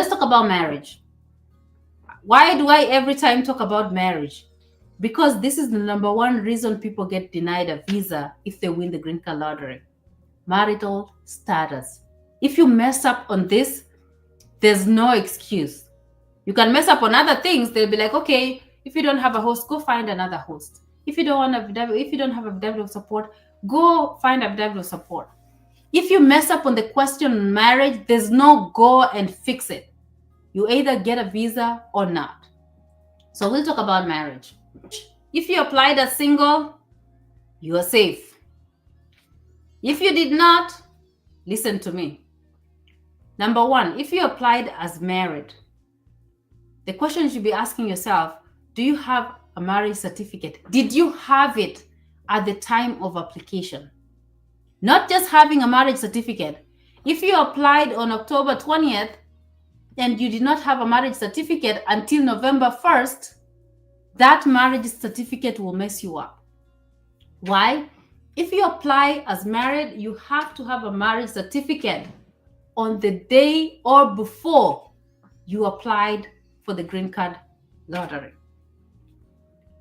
Let's talk about marriage. Why do I every time talk about marriage? Because this is the number one reason people get denied a visa if they win the green card lottery. Marital status. If you mess up on this, there's no excuse. You can mess up on other things. They'll be like, okay, if you don't have a host, go find another host. If you don't have a affidavit support, go find affidavit support. If you mess up on the question on marriage, there's no go and fix it. You either get a visa or not. So we'll talk about marriage. If you applied as single, you are safe. If you did not, listen to me. Number one, if you applied as married, the question you should be asking yourself, do you have a marriage certificate? Did you have it at the time of application? Not just having a marriage certificate. If you applied on October 20th and you did not have a marriage certificate until November 1st, that marriage certificate will mess you up. Why? If you apply as married, you have to have a marriage certificate on the day or before you applied for the green card lottery.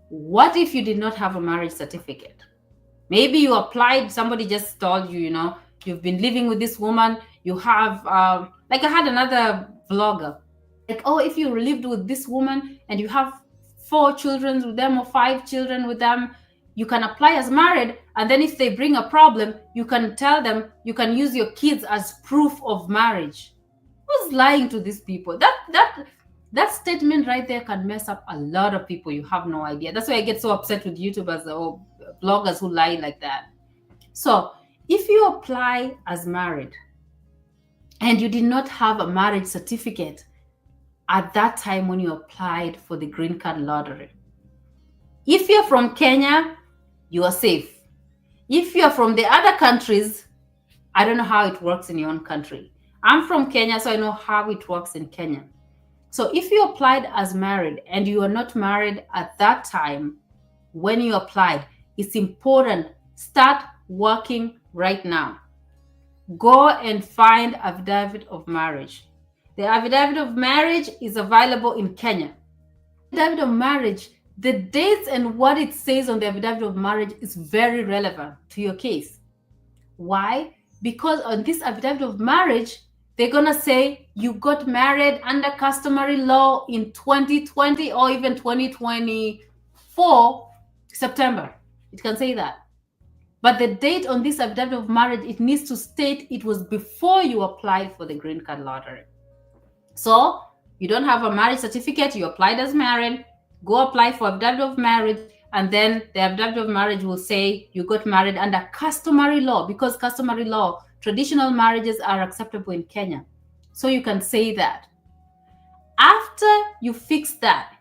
What if you did not have a marriage certificate? Maybe you applied, somebody just told you, you've been living with this woman, you have, like I had another vlogger, like, oh, if you lived with this woman and you have 4 children with them or 5 children with them, you can apply as married, and then if they bring a problem, you can tell them, you can use your kids as proof of marriage. Who's lying to these people? That statement right there can mess up a lot of people. You have no idea. That's why I get so upset with YouTubers or bloggers who lie like that. So if you apply as married and you did not have a marriage certificate at that time when you applied for the green card lottery, if you're from Kenya, you are safe. If you're from the other countries, I don't know how it works in your own country. I'm from Kenya, so I know how it works in Kenya. So if you applied as married and you are not married at that time when you applied, it's important. Start working right now. Go and find affidavit of marriage. The affidavit of marriage is available in Kenya. Affidavit of marriage, the dates and what it says on the affidavit of marriage is very relevant to your case. Why? Because on this affidavit of marriage, they're going to say you got married under customary law in 2020 or even 2024 September. It can say that. But the date on this affidavit of marriage, it needs to state it was before you applied for the green card lottery. So you don't have a marriage certificate, you applied as married, go apply for affidavit of marriage, and then the affidavit of marriage will say you got married under customary law, because customary law, traditional marriages are acceptable in Kenya. So you can say that. After you fix that,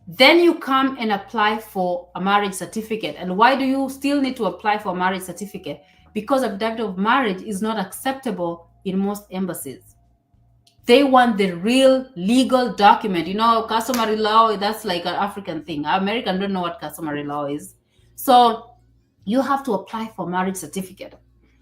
then you come and apply for a marriage certificate. And why do you still need to apply for a marriage certificate? Because affidavit of marriage is not acceptable in most embassies. They want the real legal document. Customary law, that's like an African thing. Americans don't know what customary law is. So you have to apply for marriage certificate.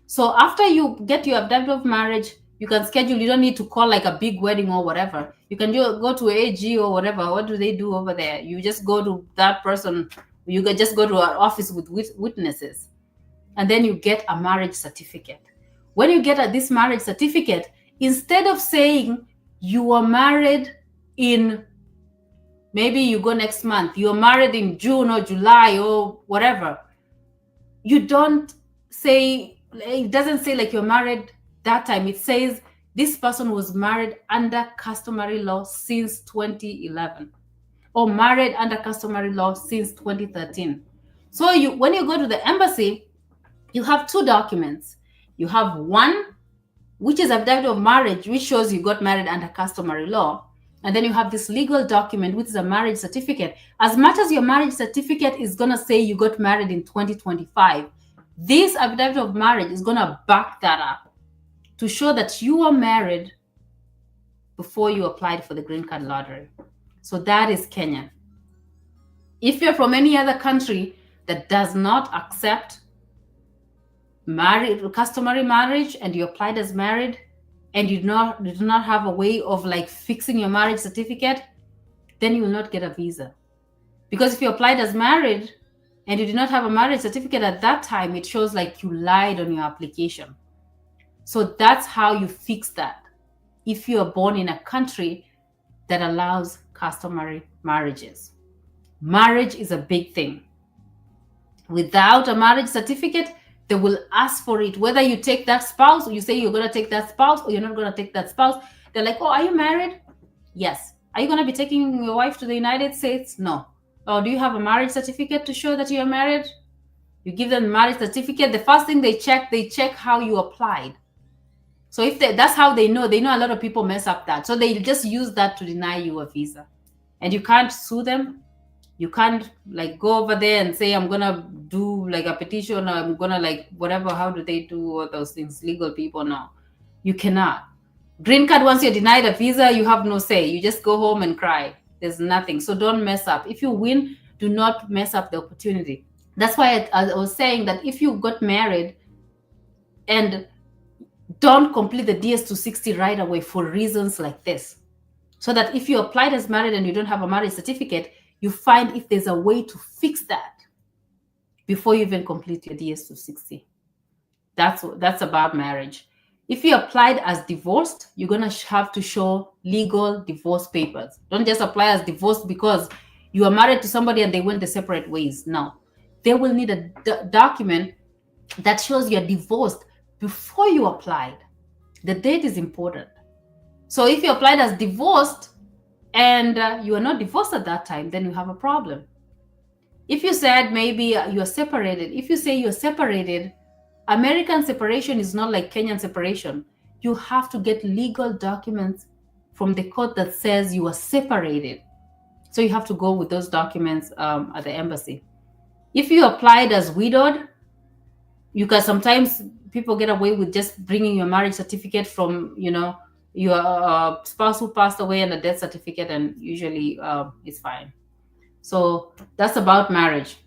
So after you get your affidavit of marriage, you can schedule. You don't need to call like a big wedding or whatever. You can go to AG or whatever. What do they do over there? You just go to that person. You can just go to an office with witnesses, and then you get a marriage certificate. When you get this marriage certificate, instead of saying you are married in, maybe you go next month, you're married in June or July or whatever, you don't say, it doesn't say like you're married that time. It says this person was married under customary law since 2011 or married under customary law since 2013. So when you go to the embassy, you have 2 documents. You have one, which is affidavit of marriage, which shows you got married under customary law. And then you have this legal document, which is a marriage certificate. As much as your marriage certificate is going to say you got married in 2025, this affidavit of marriage is going to back that up to show that you were married before you applied for the green card lottery. So that is Kenya. If you're from any other country that does not accept customary marriage and you applied as married and you do not have a way of like fixing your marriage certificate, then you will not get a visa. Because if you applied as married and you did not have a marriage certificate at that time, it shows like you lied on your application. So that's how you fix that. If you are born in a country that allows customary marriages. Marriage is a big thing. Without a marriage certificate, they will ask for it. Whether you take that spouse, or you say you're going to take that spouse, or you're not going to take that spouse, they're like, oh, are you married? Yes. Are you going to be taking your wife to the United States? No. Or do you have a marriage certificate to show that you're married? You give them a marriage certificate. The first thing they check how you applied. So if that's how they know a lot of people mess up that. So they just use that to deny you a visa. And you can't sue them. You can't like go over there and say, I'm going to do like a petition, or I'm going to like whatever. How do they do all those things? Legal people, no. You cannot. Green card, once you're denied a visa, you have no say. You just go home and cry. There's nothing. So don't mess up. If you win, do not mess up the opportunity. That's why I was saying that if you got married and don't complete the DS-260 right away for reasons like this. So that if you applied as married and you don't have a marriage certificate, you find if there's a way to fix that before you even complete your DS-260. That's about marriage. If you applied as divorced, you're going to have to show legal divorce papers. Don't just apply as divorced because you are married to somebody and they went their separate ways. No. They will need a document that shows you're divorced before you applied. The date is important. So if you applied as divorced and you are not divorced at that time, then you have a problem. If you said maybe you are separated, if you say you're separated, American separation is not like Kenyan separation. You have to get legal documents from the court that says you are separated. So you have to go with those documents at the embassy. If you applied as widowed, you can sometimes people get away with just bringing your marriage certificate from, your spouse who passed away and a death certificate, and usually it's fine. So that's about marriage.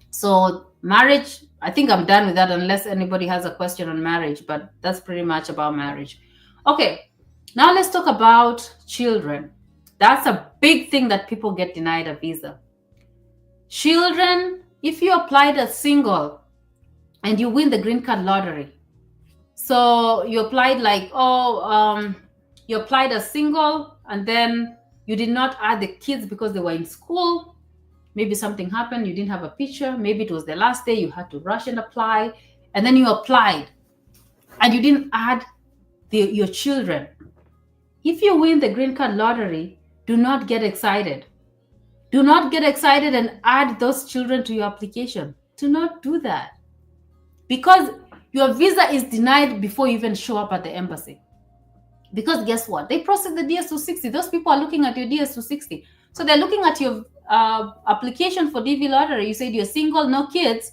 So marriage, I think I'm done with that unless anybody has a question on marriage, but that's pretty much about marriage. Okay, now let's talk about children. That's a big thing that people get denied a visa. Children, if you applied as single and you win the green card lottery, so you applied you applied as single and then you did not add the kids because they were in school. Maybe something happened, you didn't have a picture, maybe it was the last day, you had to rush and apply, and then you applied and you didn't add your children. If you win the green card lottery, do not get excited. Do not get excited and add those children to your application. Do not do that. Because your visa is denied before you even show up at the embassy. Because guess what? They process the DS-260. Those people are looking at your DS-260. So they're looking at your application for DV lottery. You said you're single, no kids.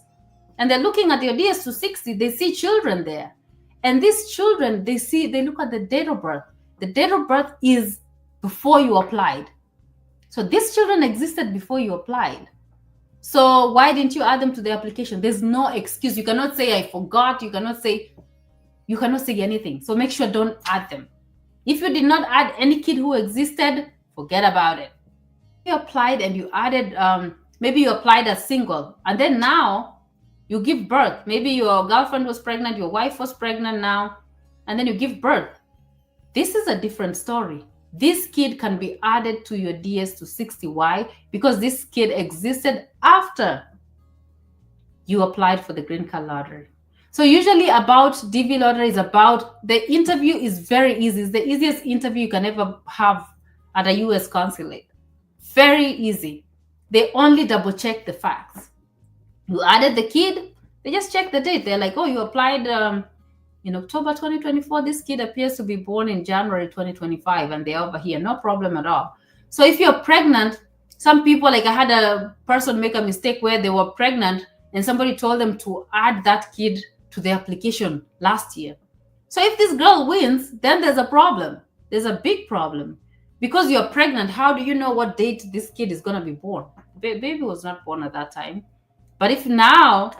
And they're looking at your DS-260. They see children there. And these children, they look at the date of birth. The date of birth is before you applied. So these children existed before you applied. So why didn't you add them to the application? There's no excuse. You cannot say, I forgot. You cannot say anything. So make sure don't add them. If you did not add any kid who existed, forget about it. You applied and you added, maybe you applied as single, and then now you give birth. Maybe your girlfriend was pregnant, your wife was pregnant now, and then you give birth. This is a different story. This kid can be added to your DS-260. Why? Because this kid existed after you applied for the green card lottery. So usually about DV lottery is about, the interview is very easy. It's the easiest interview you can ever have at a US consulate. Very easy. They only double check the facts. You added the kid, they just check the date. They're like, oh, you applied in October 2024, this kid appears to be born in January 2025, and they're over here. No problem at all. So if you're pregnant, some people, like I had a person make a mistake where they were pregnant and somebody told them to add that kid to the application last year. So if this girl wins, then there's a problem. There's a big problem. Because you're pregnant, how do you know what date this kid is going to be born? Baby was not born at that time. But if now,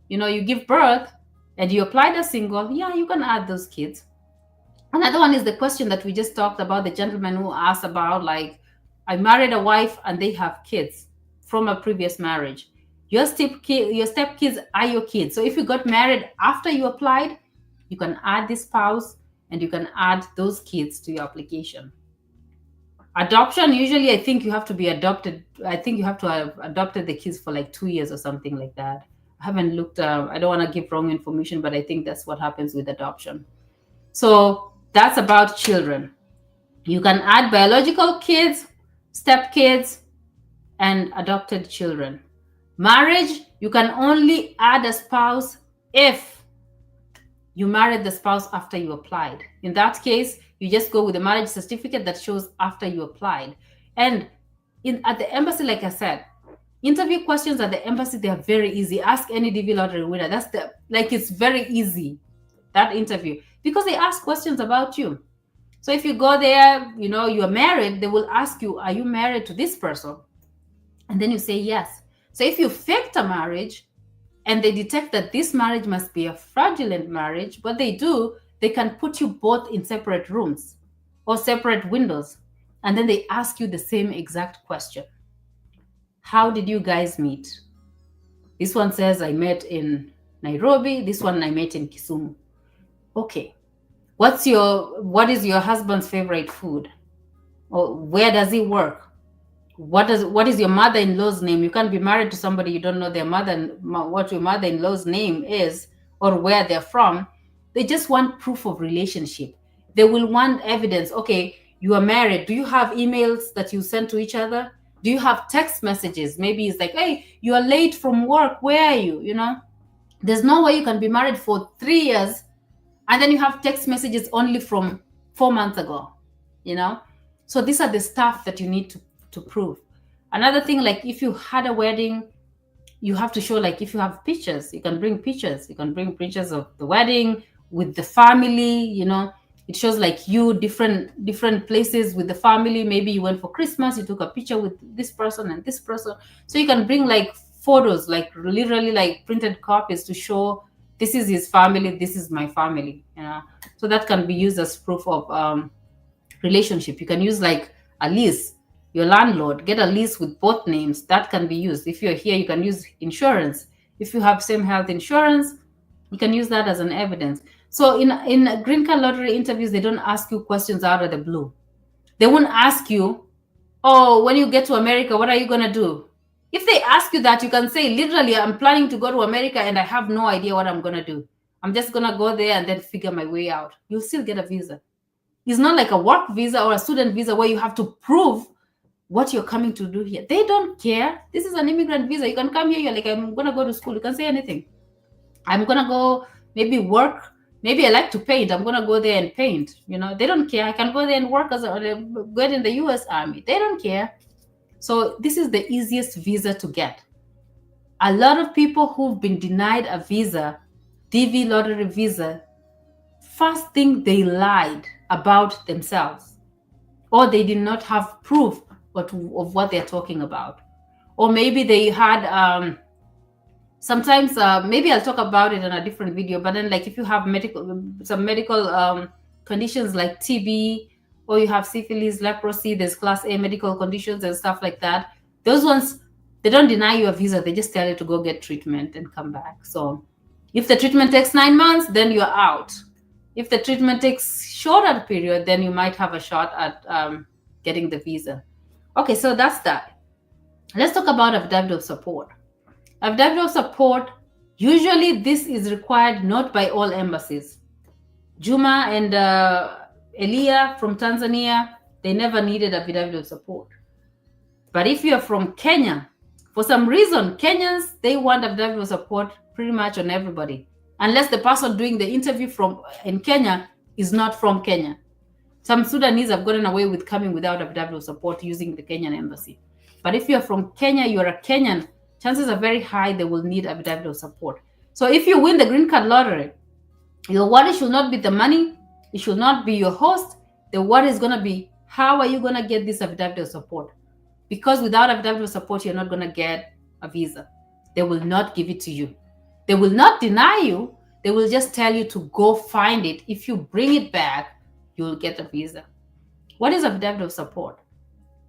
you give birth, and you applied as single, yeah, you can add those kids. Another one is the question that we just talked about, the gentleman who asked about, like, I married a wife and they have kids from a previous marriage. Your stepkids are your kids. So if you got married after you applied, you can add the spouse and you can add those kids to your application. Adoption, usually I think you have to be adopted. I think you have to have adopted the kids for like 2 years or something like that. I haven't looked, I don't want to give wrong information, but I think that's what happens with adoption. So that's about children. You can add biological kids, stepkids, and adopted children. Marriage, you can only add a spouse if you married the spouse after you applied. In that case, you just go with the marriage certificate that shows after you applied. And at the embassy, like I said, interview questions at the embassy, they are very easy. Ask any DV lottery winner. It's very easy, that interview, because they ask questions about you. So if you go there, you are married, they will ask you, are you married to this person? And then you say yes. So if you faked a marriage and they detect that this marriage must be a fraudulent marriage, what they do, they can put you both in separate rooms or separate windows. And then they ask you the same exact question. How did you guys meet? This one says, I met in Nairobi. This one, I met in Kisumu. Okay. What is your husband's favorite food? Or where does he work? What is your mother-in-law's name? You can't be married to somebody you don't know what your mother-in-law's name is or where they're from. They just want proof of relationship. They will want evidence. Okay, you are married. Do you have emails that you send to each other? Do you have text messages? Maybe it's like, hey, you are late from work. Where are you? There's no way you can be married for 3 years and then you have text messages only from 4 months ago. So these are the stuff that you need to prove. Another thing, like if you had a wedding, you have to show, like if you have pictures, you can bring pictures. You can bring pictures of the wedding with the family. It shows like you different places with the family. Maybe you went for Christmas, you took a picture with this person and this person. So you can bring like photos, like literally like printed copies to show this is his family, this is my family. So that can be used as proof of relationship. You can use like a lease. Your landlord, get a lease with both names. That can be used. If you're here, you can use insurance. If you have same health insurance, you can use that as an evidence. So in green card lottery interviews, they don't ask you questions out of the blue. They won't ask you, oh, when you get to America, what are you going to do? If they ask you that, you can say, literally, I'm planning to go to America and I have no idea what I'm going to do. I'm just going to go there and then figure my way out. You'll still get a visa. It's not like a work visa or a student visa where you have to prove what you're coming to do here. They don't care. This is an immigrant visa. You can come here, you're like, I'm going to go to school. You can say anything. I'm going to go maybe work. Maybe I like to paint. I'm going to go there and paint. They don't care. I can go there and work get in the US Army. They don't care. So this is the easiest visa to get. A lot of people who've been denied a visa, DV lottery visa, first thing they lied about themselves, or they did not have proof of what they're talking about. Or maybe they had sometimes maybe I'll talk about it in a different video, but then like if you have some medical conditions like TB, or you have syphilis, leprosy, there's class A medical conditions and stuff like that, those ones, they don't deny you a visa. They just tell you to go get treatment and come back. So if the treatment takes 9 months, then you're out. If the treatment takes shorter period, then you might have a shot at getting the visa. Okay, so that's that. Let's talk about affidavit support. Affidavit support, usually this is required not by all embassies. Juma and Elia from Tanzania, they never needed affidavit support. But if you're from Kenya, for some reason, Kenyans, they want affidavit support pretty much on everybody, unless the person doing the interview in Kenya is not from Kenya. Some Sudanese have gotten away with coming without affidavit support using the Kenyan embassy. But if you're from Kenya, you're a Kenyan, chances are very high they will need affidavit support. So if you win the green card lottery, your worry should not be the money. It should not be your host. The worry is going to be, how are you going to get this affidavit support? Because without affidavit support, you're not going to get a visa. They will not give it to you. They will not deny you. They will just tell you to go find it. If you bring it back, you will get a visa. What is affidavit of support?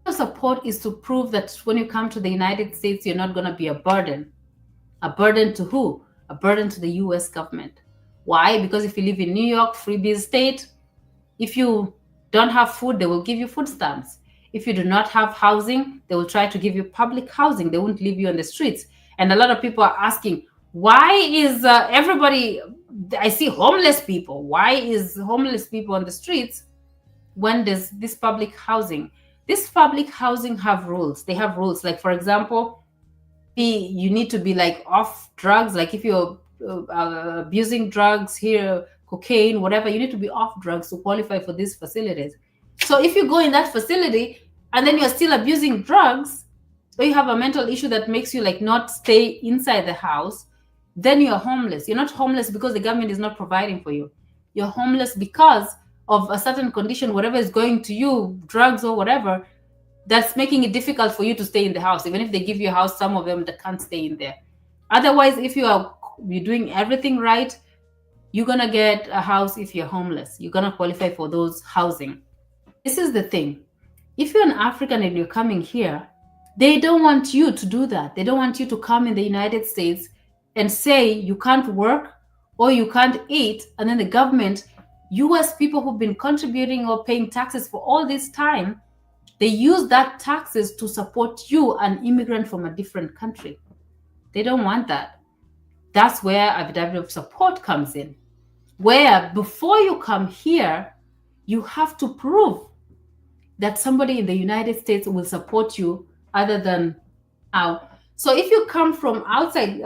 Support is to prove that when you come to the United States, you're not going to be a burden. A burden to who? A burden to the US government. Why? Because if you live in New York, freebie state, if you don't have food, they will give you food stamps. If you do not have housing, they will try to give you public housing. They won't leave you on the streets. And a lot of people are asking, why is everybody, I see homeless people. Why is homeless people on the streets when there's this public housing? This public housing have rules. They have rules. Like, for example, you need to be like off drugs. Like if you're abusing drugs here, cocaine, whatever, you need to be off drugs to qualify for these facilities. So if you go in that facility and then you're still abusing drugs, or you have a mental issue that makes you like not stay inside the house, then you're homeless. You're not homeless because the government is not providing for you. You're homeless because of a certain condition, whatever is going to you, drugs or whatever, that's making it difficult for you to stay in the house. Even if they give you a house, some of them that can't stay in there. Otherwise, if you're doing everything right, you're gonna get a house. If you're homeless, you're gonna qualify for those housing. This is the thing. If you're an African and you're coming here, they don't want you to do that. They don't want you to come in the United States and say you can't work or you can't eat, and then the government, US people who've been contributing or paying taxes for all this time, they use that taxes to support you, an immigrant from a different country. They don't want that. That's where affidavit of support comes in, where before you come here, you have to prove that somebody in the United States will support you other than how. So if you come from outside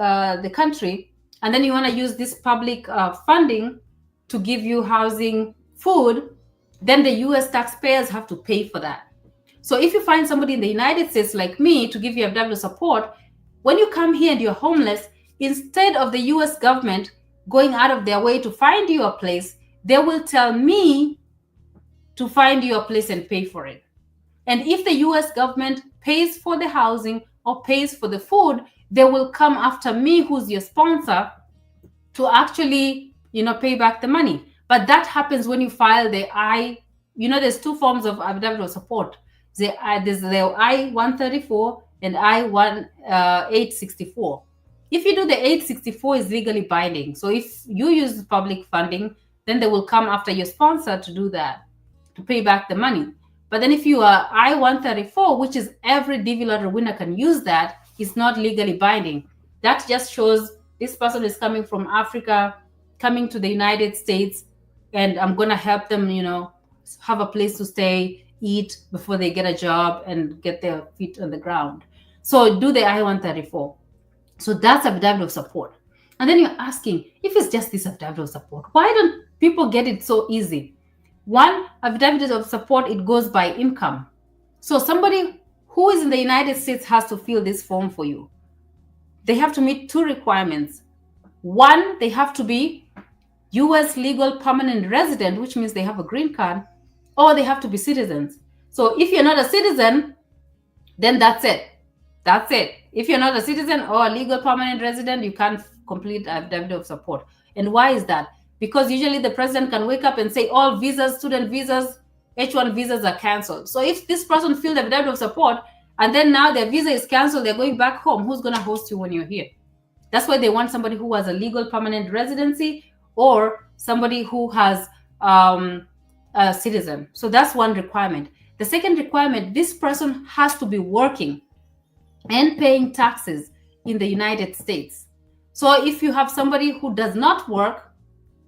the country and then you want to use this public funding to give you housing, food, then the US taxpayers have to pay for that. So if you find somebody in the United States like me to give you affidavit of support, when you come here and you're homeless, instead of the US government going out of their way to find you a place, they will tell me to find you a place and pay for it. And if the US government pays for the housing or pays for the food, they will come after me, who's your sponsor, to actually, pay back the money. But that happens when you file the there's two forms of affidavit of support. There's the I-134 and I-864. If you do the 864, is legally binding. So if you use public funding, then they will come after your sponsor to do that, to pay back the money. But then if you are I-134, which is every DV lottery winner can use that, it's not legally binding. That just shows this person is coming from Africa, coming to the United States, and I'm going to help them, have a place to stay, eat before they get a job and get their feet on the ground. So do the I-134. So that's affidavit of support. And then you're asking, if it's just this affidavit of support, why don't people get it so easy? One, affidavit of support, it goes by income. So somebody who is in the United States has to fill this form for you. They have to meet two requirements. One, they have to be US legal permanent resident, which means they have a green card, or they have to be citizens. So if you're not a citizen, then that's it. That's it. If you're not a citizen or a legal permanent resident, you can't complete affidavit of support. And why is that? Because usually the president can wake up and say all visas, student visas, H1 visas are canceled. So if this person fills the affidavit of support and then now their visa is canceled, they're going back home, who's going to host you when you're here? That's why they want somebody who has a legal permanent residency or somebody who has a citizen. So that's one requirement. The second requirement, this person has to be working and paying taxes in the United States. So if you have somebody who does not work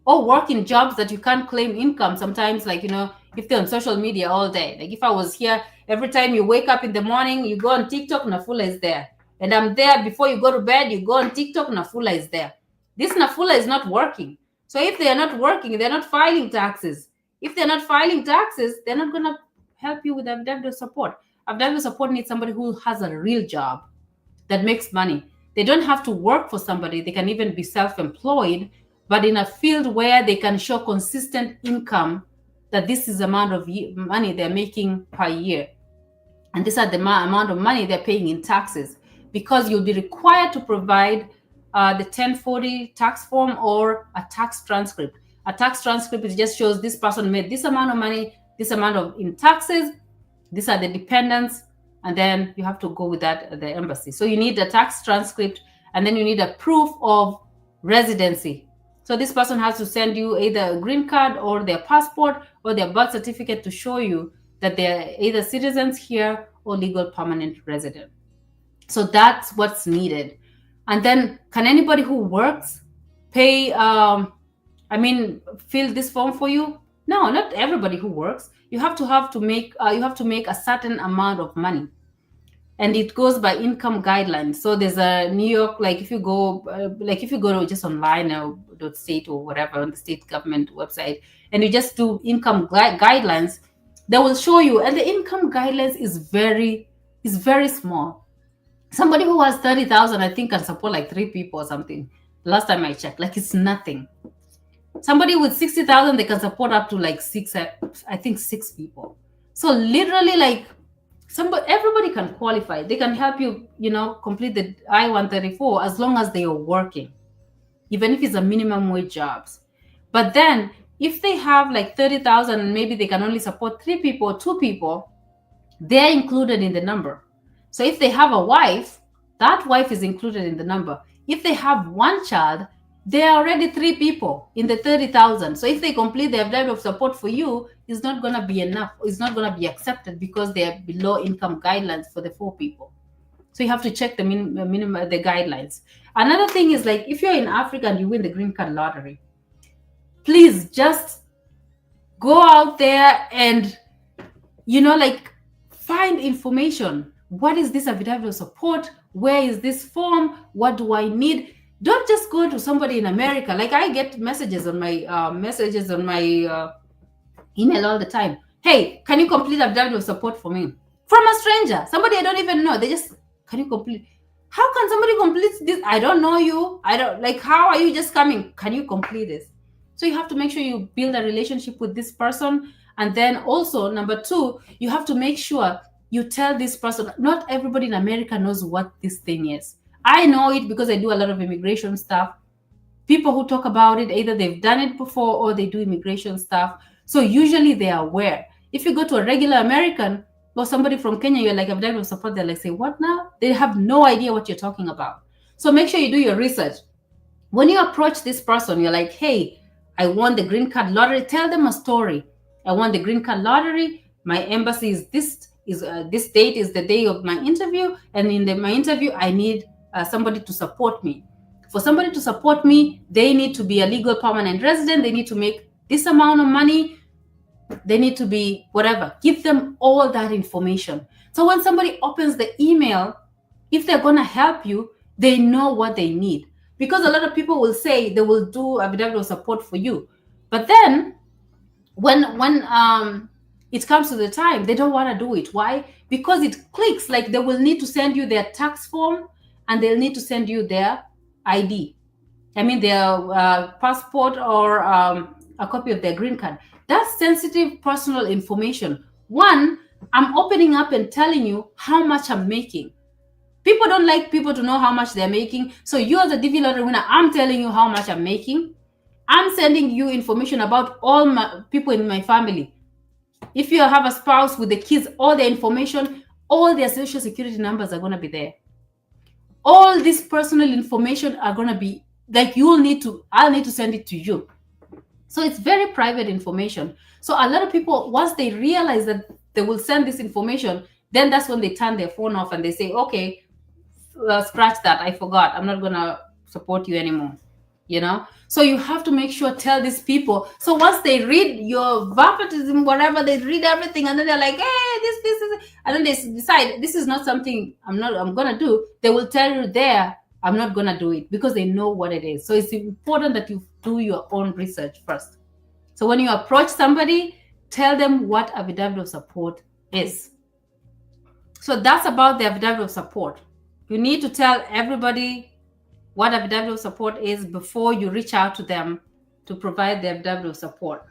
or work in jobs that you can't claim income, sometimes if they're on social media all day, like if I was here, every time you wake up in the morning, you go on TikTok, NAFULA is there. And I'm there before you go to bed, you go on TikTok, NAFULA is there. This NAFULA is not working. So if they are not working, they're not filing taxes. If they're not filing taxes, they're not going to help you with affidavit of support. Affidavit of support needs somebody who has a real job that makes money. They don't have to work for somebody. They can even be self-employed, but in a field where they can show consistent income, that this is the amount of money they're making per year. And these are the amount of money they're paying in taxes, because you'll be required to provide the 1040 tax form or a tax transcript. A tax transcript, it just shows this person made this amount of money, this amount of in taxes, these are the dependents, and then you have to go with that at the embassy. So you need a tax transcript, and then you need a proof of residency. So this person has to send you either a green card or their passport or their birth certificate to show you that they're either citizens here or legal permanent resident. So that's what's needed. And then can anybody who works pay, fill this form for you? No, not everybody who works. You have to make a certain amount of money, and it goes by income guidelines. So there's a New York, like if you go to just online or .state or whatever on the state government website, and you just do income guidelines, they will show you, and the income guidelines is very small. Somebody who has 30,000, I think, can support like 3 people or something. Last time I checked, like it's nothing. Somebody with 60,000, they can support up to like 6 people. So literally, like everybody can qualify. They can help you, complete the I-134 as long as they are working, even if it's a minimum wage jobs. But then if they have like 30,000 and maybe they can only support 3 people or 2 people, they're included in the number. So if they have a wife, that wife is included in the number. If they have 1 child, there are already 3 people in the 30,000. So if they complete the affidavit of support for you, it's not going to be enough. It's not going to be accepted because they are below income guidelines for the 4 people. So you have to check the guidelines. Another thing is, like, if you're in Africa and you win the green card lottery, please just go out there and, find information. What is this affidavit of support? Where is this form? What do I need? Don't just go to somebody in America. Like, I get messages on my email all the time. Hey, can you complete affidavit of support for me? From a stranger, somebody I don't even know. They just, can you complete? How can somebody complete this? I don't know you. How are you just coming? Can you complete this? So you have to make sure you build a relationship with this person. And then also, number 2, you have to make sure you tell this person. Not everybody in America knows what this thing is. I know it because I do a lot of immigration stuff. People who talk about it, either they've done it before or they do immigration stuff. So usually they are aware. If you go to a regular American or somebody from Kenya, you're like, affidavit of support, they're like, say, what now? They have no idea what you're talking about. So make sure you do your research. When you approach this person, you're like, hey, I won the green card lottery. Tell them a story. I won the green card lottery. My embassy is this date is the day of my interview. And in my interview, I need somebody to support me. For somebody to support me, they need to be a legal permanent resident. They need to make this amount of money. They need to be whatever. Give them all that information. So when somebody opens the email, if they're going to help you, they know what they need. Because a lot of people will say they will do affidavit of support for you. But then when it comes to the time, they don't want to do it. Why? Because it clicks. Like, they will need to send you their tax form, and they'll need to send you their ID. Their passport or a copy of their green card. That's sensitive personal information. One, I'm opening up and telling you how much I'm making. People don't like people to know how much they're making. So you as a DV lottery winner, I'm telling you how much I'm making. I'm sending you information about all my people in my family. If you have a spouse with the kids, all their information, all their social security numbers are going to be there. All this personal information are going to be, like, I'll need to send it to you. So it's very private information. So a lot of people, once they realize that they will send this information, then that's when they turn their phone off and they say, okay, scratch that. I forgot. I'm not going to support you anymore. So you have to make sure, tell these people. So once they read your baptism, whatever, they read everything, and then they're like, hey, this is, and then they decide this is not something I'm going to do. They will tell you there, I'm not going to do it, because they know what it is. So it's important that you do your own research first. So when you approach somebody, tell them what affidavit of support is. So that's about the affidavit of support. You need to tell everybody what affidavit of support is before you reach out to them to provide the affidavit of support.